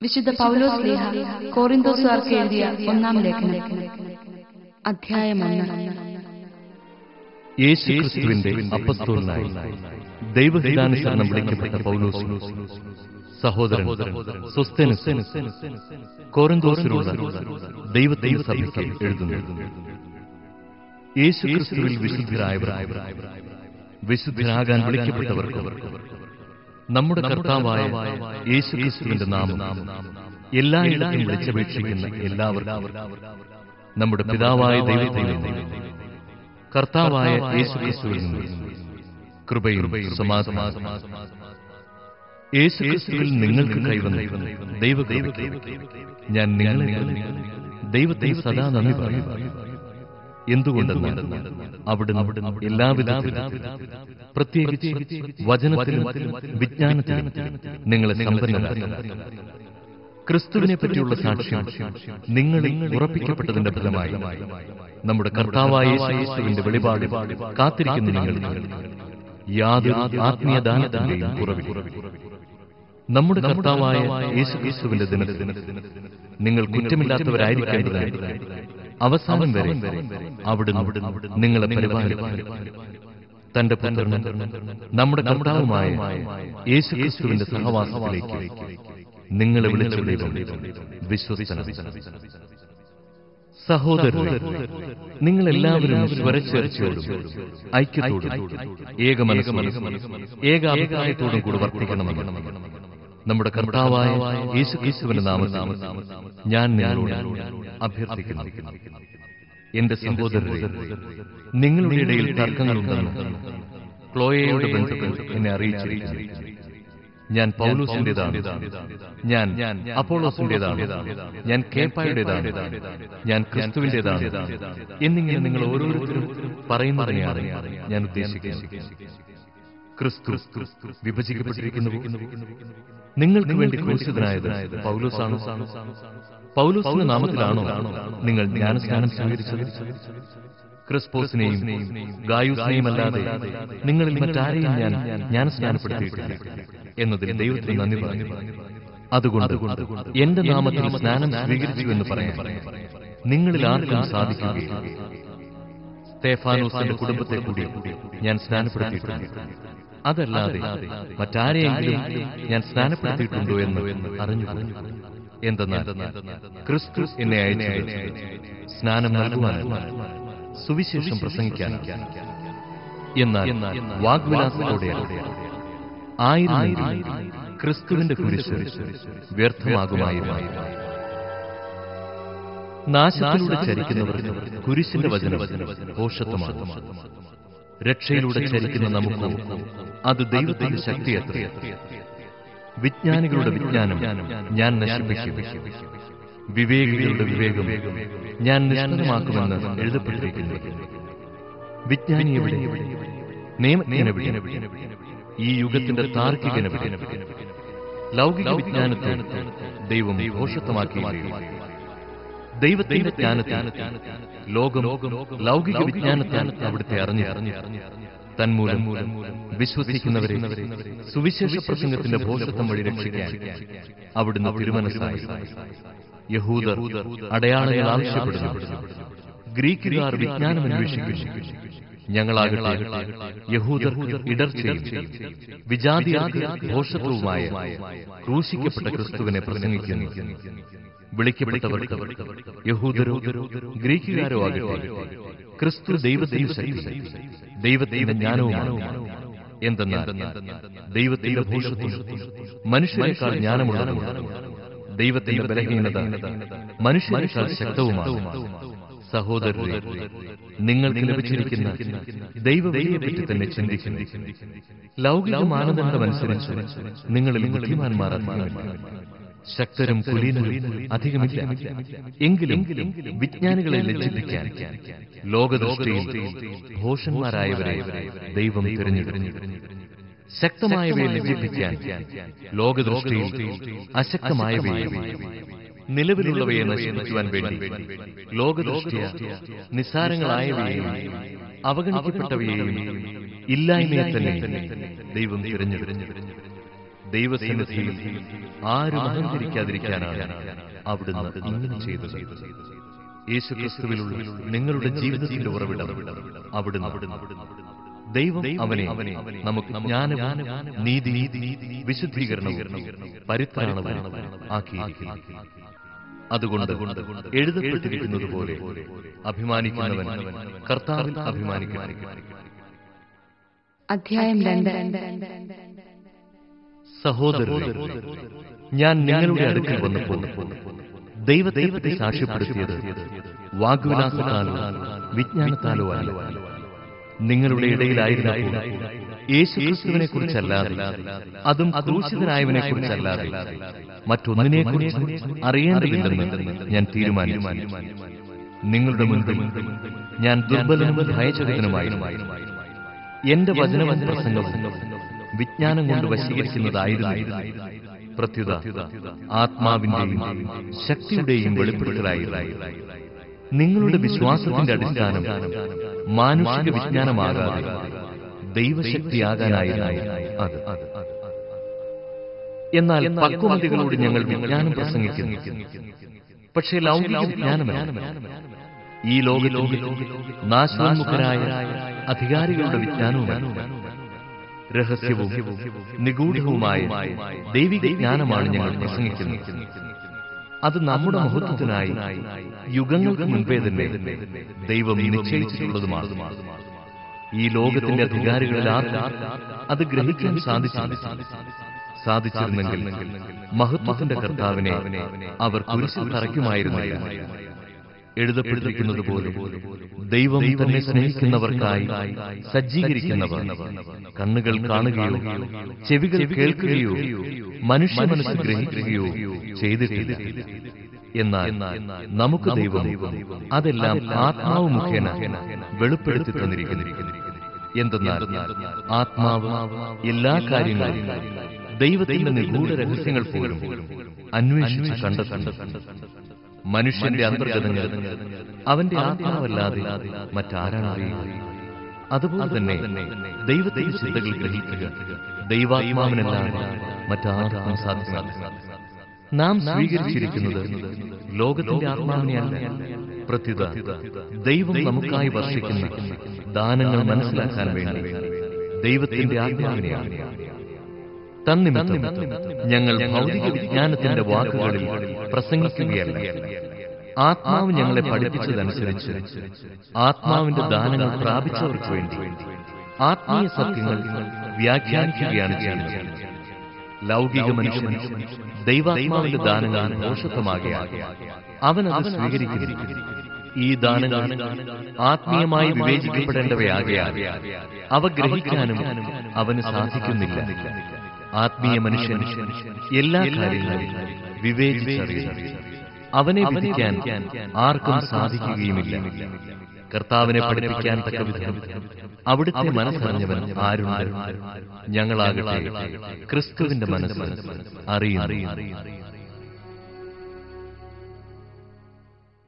വിശുദ്ധ പൗലോസ് ശ്ലീഹ കൊറിന്തോസുകാർക്ക് എഴുതിയ ഒന്നാം ലേഖനം, അധ്യായം 1. യേശുക്രിസ്തുവിന്റെ അപ്പസ്തോലനായി ദൈവഹിതാനുസരണം വിളിക്കപ്പെട്ട പൗലോസ്, സഹോദരൻ സൊസ്തെനസ്, കൊറിന്തോസിലുള്ള ദൈവത്തിന്റെ സഭയ്ക്ക് എഴുതുന്നു. യേശുക്രിസ്തുവിൽ വിശുദ്ധരായവർ, വിശുദ്ധരാകാൻ വിളിക്കപ്പെട്ടവർക്ക് നമ്മുടെ കർത്താവായ യേശുക്രിസ്തുവിന്റെ നാമം എല്ലായിടത്തും വിളിച്ചപേക്ഷിക്കുന്ന എല്ലാവർക്കും നമ്മുടെ പിതാവായ ദൈവത്തിൽ നിന്നും കർത്താവായ യേശുക്രിസ്തുവിൽ നിന്നും കൃപയും സമാധാനവും. യേശുക്രിസ്തുവിൽ നിങ്ങൾക്ക് കൈവന്ന ദൈവകൃപയ്ക്ക് ഞാൻ നിങ്ങളെ ദൈവത്തെ സദാ നന്ദി പറയുന്നു. എന്തുകൊണ്ടെന്നാൽ അവിടുന്ന് എല്ലാവിധത്തിലും, പ്രത്യേകിച്ച് വചനത്തിലും വിജ്ഞാനത്തിലും നിങ്ങളെ സമ്പന്നരാക്കി. ക്രിസ്തുവിനെ പറ്റിയുള്ള സാക്ഷ്യം നിങ്ങളിൽ ഉറപ്പിക്കപ്പെട്ടതിന്റെ ഫലമായി നമ്മുടെ കർത്താവായ യേശുവിന്റെ വെളിപാട് കാത്തിരിക്കുന്ന നിങ്ങൾക്ക് യാതൊരു ആത്മീയദാനത്തിന്റെയും കുറവില്ല. നമ്മുടെ കർത്താവായ യേശുക്രിസ്തുവിന്റെ ദിനത്തിൽ നിങ്ങൾ കുറ്റമില്ലാത്തവരായിരിക്കേണ്ടതിന് അവസാനം വരെ അവിടുന്ന് നിങ്ങളെ പരിപാലിക്കും. തന്റെ പുത്രനും നമ്മുടെ കർത്താവുമായ യേശുക്രിസ്തുവിന്റെ സഹവാസത്തിലേക്ക് നിങ്ങളെ വിളിച്ച ദൈവം വിശ്വസ്തനാണ്. സഹോദരരെ, നിങ്ങളെല്ലാവരും സ്വരച്ചേർച്ചയോടും ഐക്യത്തോടും ഏകമനസ്സോടും ഏകാഭിപ്രായത്തോടും കൂടി വർത്തിക്കണമെന്ന് നമ്മുടെ കർത്താവായ യേശുക്രിസ്തുവിന്റെ നാമത്തിൽ ഞാൻ നിങ്ങളോട് അഭ്യർത്ഥിക്കുന്നു. എന്റെ സഹോദരരെ, നിങ്ങളുടെ ഇടയിൽ തർക്കങ്ങളുണ്ടെന്ന് ക്ലോയയുടെ ബന്ധുക്കൾ എന്നെ അറിയിച്ചിരിക്കുന്നു. ഞാൻ പൗലോസിന്റേതാണ്, ഞാൻ അപ്പോളോസിന്റേതാണ്, ഞാൻ കേപ്പായുടേതാണ്, ഞാൻ ക്രിസ്തുവിന്റേതാണ് എന്നിങ്ങനെ നിങ്ങൾ ഓരോരുത്തരും പറയുന്നതിനെയാണ് ഞാൻ ഉദ്ദേശിക്കുന്നത്. ക്രിസ്തു വിഭജിക്കപ്പെട്ടിരിക്കുന്നു. നിങ്ങൾക്ക് വേണ്ടി ക്രൂശിതനായത് പൗലോസാണോ? പൗലോസിന്റെ നാമത്തിലാണോ നിങ്ങൾ ജ്ഞാനസ്നാനം സ്വീകരിച്ചത്? ക്രിസ്പോസിനെയും ഗായൂസിനെയും അല്ലാതെ നിങ്ങളിൽ മറ്റാരെയും ഞാൻ ജ്ഞാനസ്നാനപ്പെടുത്തിയിട്ടില്ല എന്നതിൽ ദൈവത്തിന് നന്ദി പറഞ്ഞു. അതുകൊണ്ട് എന്റെ നാമത്തിൽ സ്നാനം സ്വീകരിച്ചു എന്ന് പറയാൻ നിങ്ങളിൽ ആർക്കും സാധിക്കുകയില്ല. സ്തേഫാനോസിന്റെ കുടുംബത്തെ കൂടി ഞാൻ സ്നാനപ്പെടുത്തിയിട്ടുണ്ട്. അതല്ലാതെ മറ്റാരെയെങ്കിലും ഞാൻ സ്നാനപ്പെടുത്തിയിട്ടുണ്ടോ എന്ന് അറിഞ്ഞു. എന്തെന്നാൽ ക്രിസ്തു എന്നെ അയച്ചത് സ്നാനം നൽകുവാനല്ല, സുവിശേഷം പ്രസംഗിക്കാനാണ്. എന്നാൽ വാഗ്വിലാസത്തോടെയാണ്. ആയിരുന്നെങ്കിൽ ക്രിസ്തുവിന്റെ കുരിശ് വ്യർത്ഥമാകുമായിരുന്നു. നാശത്തിലൂടെ ചരിക്കുന്നവർക്ക് കുരിശിന്റെ വചനം ഭോഷത്വമാണ്. രക്ഷയിലൂടെ ചരിക്കുന്ന നമുക്ക് അത് ദൈവത്തിന്റെ ശക്തിയത്ര. വിജ്ഞാനികളുടെ വിജ്ഞാനം ഞാൻ നശിപ്പിക്കും, വിവേകികളുടെ വിവേകം ഞാൻ നിഷ്ഫലമാക്കുമെന്ന് എഴുതപ്പെട്ടിരിക്കുന്നു. വിജ്ഞാനി എവിടെ? നിയമജ്ഞനെവിടെ? ഈ യുഗത്തിന്റെ താർക്കികനെവിടെ? ലൗകിക വിജ്ഞാനത്തെ ദൈവം ഭോഷത്വമാക്കിയില്ല. ദൈവത്തിന്റെ ജ്ഞാനത്താൽ ലോകം ലൗകിക വിജ്ഞാനത്താൽ അവിടുത്തെ അറിഞ്ഞു. തന്മൂലം വിശ്വസിക്കുന്നവരെ സുവിശേഷ പ്രസംഗത്തിന്റെ ഭോഷത്വം വഴി രക്ഷിക്കാൻ അവിടുന്ന് തിരുമനസ്സായി. യഹൂദർ അടയാളങ്ങൾ ആവശ്യപ്പെടുന്നു, ഗ്രീക്കുകാർ വിജ്ഞാനം അന്വേഷിക്കുന്നു. ഞങ്ങളാകട്ടെ യഹൂദർ ഇടർച്ചയും വിജാതിയർക്ക് ഭോഷത്വവുമായ ക്രൂശിക്കപ്പെട്ട ക്രിസ്തുവിനെ പ്രസംഗിക്കുന്നു. വിളിക്കപ്പെട്ടവർക്ക് യഹൂദരോ ഗ്രീക്കുകാരോ ആകട്ടെ ക്രിസ്തു ദൈവത്തിന്റെ ശക്തി, ദൈവത്തിന്റെ ജ്ഞാനവുമാണ്. എന്തെന്നാൽ ദൈവത്തിന്റെ ഭോഷത്വം മനുഷ്യരെക്കാൾ ജ്ഞാനമുള്ളതുമാണ്, ദൈവത്തിന്റെ ബലഹീനത മനുഷ്യരെക്കാൾ ശക്തവുമാണ്. സഹോദരരെ, നിങ്ങൾക്ക് ലഭിച്ചിരിക്കുന്ന ദൈവവിളിയെപ്പറ്റി തന്നെ ചിന്തിക്കുന്നു. ലൗകിക മാനദണ്ഡമനുസരിച്ച് നിങ്ങളിൽ ബുദ്ധിമാന്മാർ അധികമില്ല, ശക്തരും കുലീനരും അധികമില്ല. എങ്കിലും വിജ്ഞാനികളെ ലജ്ജിപ്പിക്കാൻ ലോകദൃഷ്ടിയിൽ ഭോഷന്മാരായവരെ ദൈവം തിരഞ്ഞെടുത്തു. ശക്തമായവയെ ലജ്ജിപ്പിക്കാൻ ലോകദൃഷ്ടിയിൽ അശക്തമായവയെ, നിലവിലുള്ളവയെ നശിപ്പിക്കുവാൻ വേണ്ടി ലോകദൃഷ്ടിയ നിസ്സാരങ്ങളായവയെയും അവഗണിക്കപ്പെട്ടവയെയും ഇല്ലായ്മയെ തന്നെ ദൈവം തിരഞ്ഞെടുത്തു. ദൈവസന്നിധിയിൽ ആരും അഹങ്കരിക്കാതിരിക്കാനാണ് അവിടുന്ന് ഇങ്ങനെ ചെയ്തത്. യേശുക്രിസ്തുവിലുള്ള നിങ്ങളുടെ ജീവിതത്തിന്റെ ഉറവിടം അവിടുന്ന്. ദൈവം അവനെ നമുക്ക് ജ്ഞാനവും നീതി വിശുദ്ധീകരണവും പരിത്രാണവും ആക്കിയിരിക്കുന്നു. അതുകൊണ്ട് എഴുതപ്പെട്ടിരിക്കുന്നത് പോലെ അഭിമാനിക്കുന്നവൻ കർത്താവിൽ അഭിമാനിക്കട്ടെ. അധ്യായം 2. സഹോദരരേ, ഞാൻ നിങ്ങളുടെ അടുക്കൽ വന്നപ്പോൾ ദൈവത്തെ സാക്ഷ്യപ്പെടുത്തിയത് വാഗ്വിലാസത്താലോ വിജ്ഞാനത്താലോ അല്ല. നിങ്ങളുടെ ഇടയിലായിരുന്നപ്പോൾ യേശുക്രിസ്തുവിനെ കുറിച്ചല്ലാതെ, അതും ക്രൂശിതനായവനെ കുറിച്ചല്ലാതെ മറ്റൊന്നിനെക്കുറിച്ച് അറിയേണ്ടതില്ലെന്ന് ഞാൻ തീരുമാനിച്ചു. നിങ്ങളുടെ മുൻപിൽ ഞാൻ ദുർബലനും ഭയചകിതനുമായിരുന്നു. എന്റെ വചനവും പ്രസംഗവും വിജ്ഞാനം കൊണ്ട് വശീകരിക്കുന്നതായിരുന്നു. പ്രത്യുത ആത്മാവിന്റെയും ശക്തിയുടെയും വെളിപ്പെടുത്തലായിരുന്നു. നിങ്ങളുടെ വിശ്വാസത്തിന്റെ അടിസ്ഥാനം മാനുഷിക വിജ്ഞാനമാകാതെ ദൈവശക്തിയാകാനായിരുന്നു അത്. എന്നാൽ പക്വമതികളോട് ഞങ്ങൾ വിജ്ഞാനം പ്രസംഗിക്കുന്നു. പക്ഷേ ലൗകിക വിജ്ഞാനമല്ല, ഈ ലോകത്തിൽ നാശോന്മുഖരായ അധികാരികളുടെ വിജ്ഞാനവുമല്ല. രഹസ്യവും നിഗൂഢവുമായ ദൈവിക ജ്ഞാനമാണ് ഞങ്ങൾ പ്രസംഗിക്കുന്നത്. അത് നമ്മുടെ മഹത്വത്തിനായി യുഗങ്ങൾക്ക് മുൻപേ തന്നെ ദൈവം നിശ്ചയിച്ചിട്ടുള്ളതുമാണ്. ഈ ലോകത്തിന്റെ അധികാരികളിൽ ആർക്കും അത് ഗ്രഹിക്കാൻ സാധിച്ചിരുന്നെങ്കിൽ മഹത്വത്തിന്റെ കർത്താവിനെ അവർ കുരിശിൽ തറയ്ക്കുമായിരുന്നില്ല. എഴുതപ്പെട്ടിരിക്കുന്നത് പോലെ ദൈവം തന്നെ സ്നേഹിക്കുന്നവർക്കായി സജ്ജീകരിക്കുന്നവർ കണ്ണുകൾ കാണുകയോ ചെവികൾ കേൾക്കുകയോ മനുഷ്യ മനസ്സ് ഗ്രഹിക്കുകയോ ചെയ്തിട്ടില്ല. എന്നാൽ നമുക്ക് ദൈവം അതെല്ലാം ആത്മാവ് മുഖേന വെളിപ്പെടുത്തി തന്നിരിക്കുന്നു. എന്തെന്നാൽ ആത്മാവ് എല്ലാ കാര്യങ്ങളും ദൈവത്തിന്റെ നിഗൂഢ രഹസ്യങ്ങൾ പോലും അന്വേഷിച്ച് കണ്ടെത്തുന്നു. മനുഷ്യന്റെ അന്തർഗതങ്ങൾ അവന്റെ ആത്മാവല്ലാതെ മറ്റാരാണ് അറിയുക? അതുപോലെ തന്നെ ദൈവത്തിന്റെ ചിന്തകൾ ഗ്രഹിക്കുക ദൈവാത്മാവിനല്ലാതെ മറ്റാർക്കും സാധ്യമല്ല. നാം സ്വീകരിച്ചിരിക്കുന്നത് ലോകത്തിന്റെ ആത്മാവിനെയല്ല, പ്രത്യുത ദൈവം നമുക്കായി വർഷിക്കുന്ന ദാനങ്ങൾ മനസ്സിലാക്കാൻ വേണ്ടി ദൈവത്തിന്റെ ആത്മാവിനെയാണ്. തന്നിമിത്തം ഞങ്ങൾ ഭൗതിക വിജ്ഞാനത്തിന്റെ വാക്കുകളിൽ പ്രസംഗിക്കുകയല്ല. ആത്മാവ് ഞങ്ങളെ പഠിപ്പിച്ചതനുസരിച്ച് ആത്മാവിന്റെ ദാനങ്ങൾ പ്രാപിച്ചവർക്ക് വേണ്ടി ആത്മീയ സത്യങ്ങൾ വ്യാഖ്യാനിക്കുകയാണ് ചെയ്യുന്നത്. ലൗകിക മനുഷ്യൻ ദൈവാത്മാവിന്റെ ദാനങ്ങൾ ദോഷത്വമാകയാൽ അവനത് സ്വീകരിക്കുന്നു. ഈ ദാനങ്ങൾ ആത്മീയമായി വിവേചിക്കപ്പെടേണ്ടവയാകയാൽ അവ ഗ്രഹിക്കാനും അവന് സാധിക്കുന്നില്ല. ആത്മീയ മനുഷ്യൻ എല്ലാ കാര്യങ്ങളും വിവേചിച്ചറിയുന്നു. അവനെ വിധിക്കാൻ ആർക്കും സാധിക്കുകയുമില്ല. കർത്താവിനെ പഠിപ്പിക്കാൻ തക്കവിധം അവിടുത്തെ മനസ്സറിഞ്ഞവൻ ആരുണ്ട്? ഞങ്ങളാകട്ടെ ക്രിസ്തുവിന്റെ മനസ്സ് അറിയുന്നു.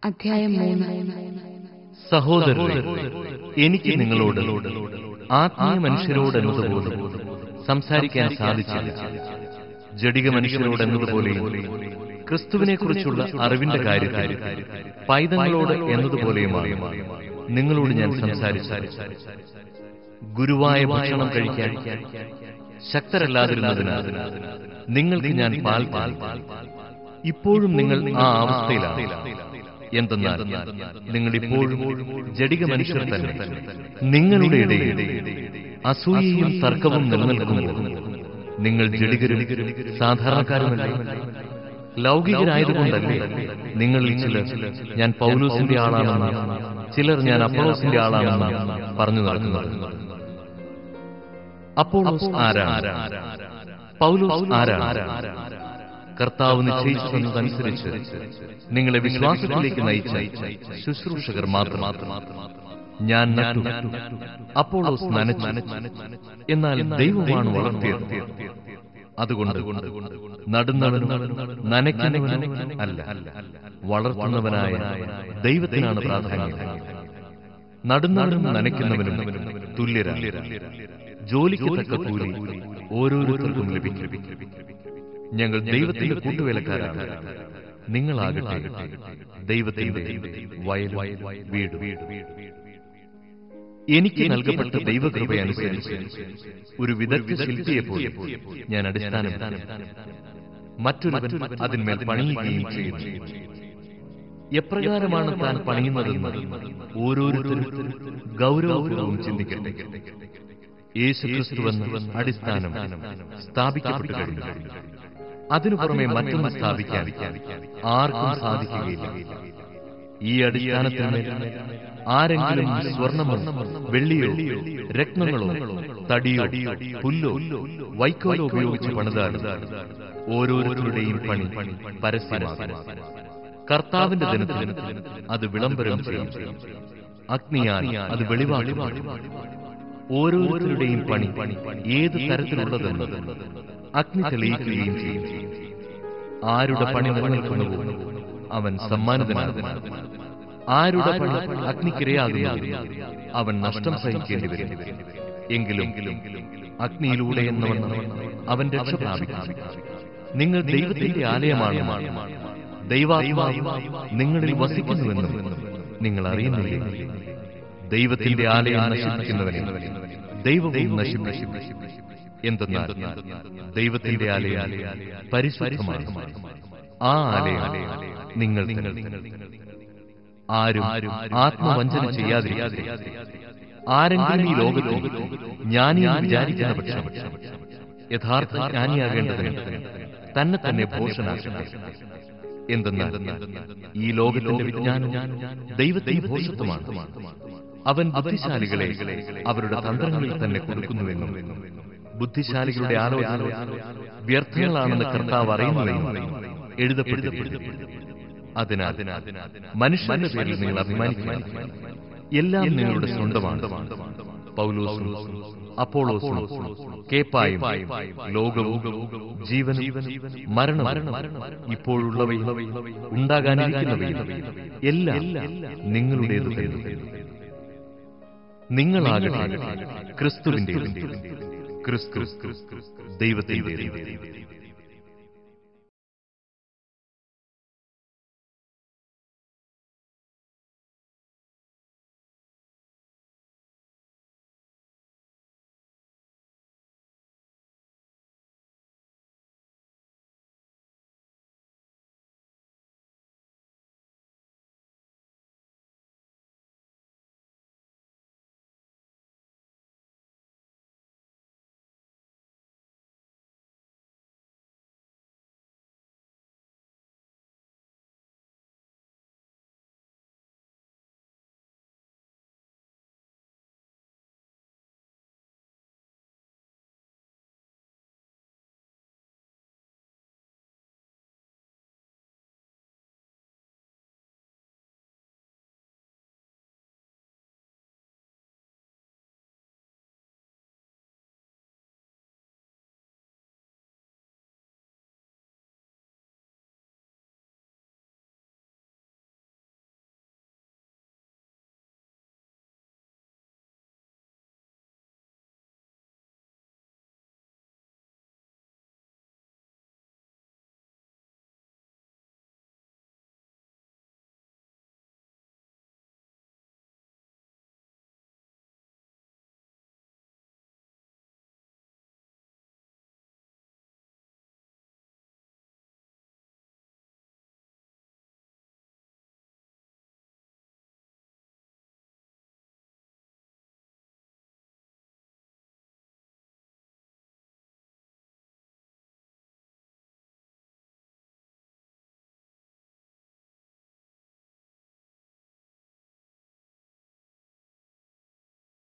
അധ്യായം 3. സഹോദരരേ, എനിക്ക് നിങ്ങളോട് ആത്മീയ മനുഷ്യരോടെന്നതുപോലെ സംസാരിക്കാൻ സാധിച്ചില്ല. ജഡിക മനുഷ്യരോടെന്നതുപോലെയും ക്രിസ്തുവിനെക്കുറിച്ചുള്ള അറിവിന്റെ കാര്യത്തിൽ പൈതങ്ങളോട് എന്നതുപോലെയുമാണ് നിങ്ങളോട് ഞാൻ സംസാരിച്ചത്. ഗുരുവായ ഭക്ഷണം കഴിക്കാൻ ശക്തരല്ലാതിരുന്നതിനാൽ നിങ്ങൾക്ക് ഞാൻ പാൽ പാൽ. ഇപ്പോഴും നിങ്ങൾ ആ അവസ്ഥയിലാണ്. എന്തെന്നാൽ നിങ്ങളിപ്പോഴും ജഡിക മനുഷ്യർ തന്നെ. നിങ്ങളുടെ ഇടയിൽ അസൂയയും തർക്കവും നിലനിൽക്കുമ്പോൾ നിങ്ങൾ ജഡികരും സാധാരണക്കാരുമല്ലേ? ലൗകികരായതുകൊണ്ടല്ലേ നിങ്ങളിൽ ചിലർ ഞാൻ പൗലോസിന്റെ ആളാണെന്ന്, ചിലർ ഞാൻ അപ്പൊളോസിന്റെ ആളാണെന്ന് പറഞ്ഞു നടക്കുന്നത്? അപ്പൊളോസ് ആരാണ്? പൗലോസ് ആരാണ്? കർത്താവ് നിശ്ചയിച്ചതനുസരിച്ച് നിങ്ങളെ വിശ്വാസത്തിലേക്ക് നയിച്ച ശുശ്രൂഷകർ മാത്രം. ഞാൻ നട്ടു, അപ്പൊളോസ് നനച്ചു, എന്നാൽ ദൈവമാണ് വളർത്തിയത്. അതുകൊണ്ട് നടുന്നവനും നനയ്ക്കുന്നവനും അല്ല, വളർത്തുന്നവനായ ദൈവത്തിനാണ് പ്രാധാന്യം. നടുന്നവനും നനയ്ക്കുന്നവനും തുല്യരാണ്. ജോലിക്ക് തക്ക കൂലി ഓരോരുത്തർക്കും ലഭിക്കും. ഞങ്ങൾ ദൈവത്തിന്റെ കൂട്ടുവേലക്കാരാണ്. നിങ്ങളാകട്ടെ ദൈവത്തിന്റെ വയൽ വീട്. എനിക്ക് നൽകപ്പെട്ട ദൈവകൃപയനുസരിച്ച് ഒരു വിദഗ്ധ ശില്പിയെപ്പോലെ ഞാൻ അടിസ്ഥാനം മറ്റൊരുവൻ അതിന്മേൽ പണിയുകയും ചെയ്യുന്നു. എപ്രകാരമാണ് താൻ പണിയുന്നതെന്ന് ഓരോരുത്തരും ഗൗരവപൂർവ്വം ചിന്തിക്കട്ടെ. യേശുക്രിസ്തുവെന്ന അടിസ്ഥാനം സ്ഥാപിക്കപ്പെട്ടു കഴിഞ്ഞു. അതിനു പുറമെ മറ്റൊന്ന് സ്ഥാപിക്കാൻ ആർക്കും സാധിക്കുകയില്ല. ഈ അടിസ്ഥാനത്തിന്മേൽ ആരെങ്കിലും സ്വർണമോ വെള്ളിയോ രത്നങ്ങളോ തടിയോ പുല്ലോ വൈക്കോലോ ഉപയോഗിച്ച് പണിതാൽ ഓരോരുത്തരുടെയും പണി പരസ്യമാകും. കർത്താവിന്റെ ദിനത്തിൽ അത് വിളംബരം ചെയ്യും. അഗ്നിയാൽ അത് വെളിവാക്കും. ഓരോരുത്തരുടെയും പണി ഏത് തരത്തിലുള്ളതെന്ന് അഗ്നി തെളിയിക്കുകയും ചെയ്യും. ആരുടെ പണി നിലനിൽക്കുന്നുവോ അവൻ സമ്മാനിതനാകും. ആരുടെ പണി അഗ്നിക്കിരയാകുന്നു അവൻ നഷ്ടം സഹിക്കേണ്ടി വരും. എങ്കിലും അഗ്നിയിലൂടെ അവൻ രക്ഷ പ്രാപിക്കും. നിങ്ങൾ ദൈവത്തിന്റെ ആലയമാണ്. ദൈവാത്മാവ് നിങ്ങളിൽ വസിക്കുന്നുവെന്നും നിങ്ങൾ അറിയുന്നില്ലേ? ദൈവത്തിന്റെ ആലയം നശിപ്പിക്കുന്നവനെ ദൈവവും നശിപ്പിക്കും. എന്തെന്നാൽ ദൈവത്തിന്റെ ആലയം പരിശുദ്ധമാണ്. ആ ആലയം നിങ്ങൾ. ആരും ആത്മവഞ്ചന ചെയ്യാതിരിക്കാതെ ആരെങ്കിലും ഈ ലോകത്തിൽ ജ്ഞാനിയെന്ന് വിചാരിക്കുന്ന പക്ഷം യഥാർത്ഥ ജ്ഞാനിയാകേണ്ടതിന് തന്നെ ഭോഷനാക്കട്ടെ. എന്തെന്നാൽ ഈ ലോകത്തിന്റെ വിജ്ഞാനം ദൈവത്തിന്റെ ഭോഷത്വമാണ്. അവൻ ബുദ്ധിശാലികളെ അവരുടെ തന്ത്രങ്ങളിൽ തന്നെ കൊടുക്കുന്നുവെന്നും ബുദ്ധിശാലികളുടെ ആലോചന വ്യർത്ഥങ്ങളാണെന്ന് കർത്താവ് അറിയുന്നുവെന്നും എഴുതപ്പെട്ടിരിക്കുന്നു. അതിനാൽ മനുഷ്യന്റെ പേരിൽ നിങ്ങൾ അഭിമാനിക്കണം. എല്ലാം നിങ്ങളുടെ സ്വന്തമാണ്. പൗലോസും അപ്പോളോസും കേപ്പായും ലോകവും ജീവനും മരണവും ഇപ്പോഴുള്ളവയും ഉണ്ടാകാനിരിക്കുന്നവയും എല്ലാം നിങ്ങളുടേത് തന്നെ. നിങ്ങളാകട്ടെ ക്രിസ്തുവിന്റെ, ക്രിസ്തു ദൈവത്തിന്റേത്.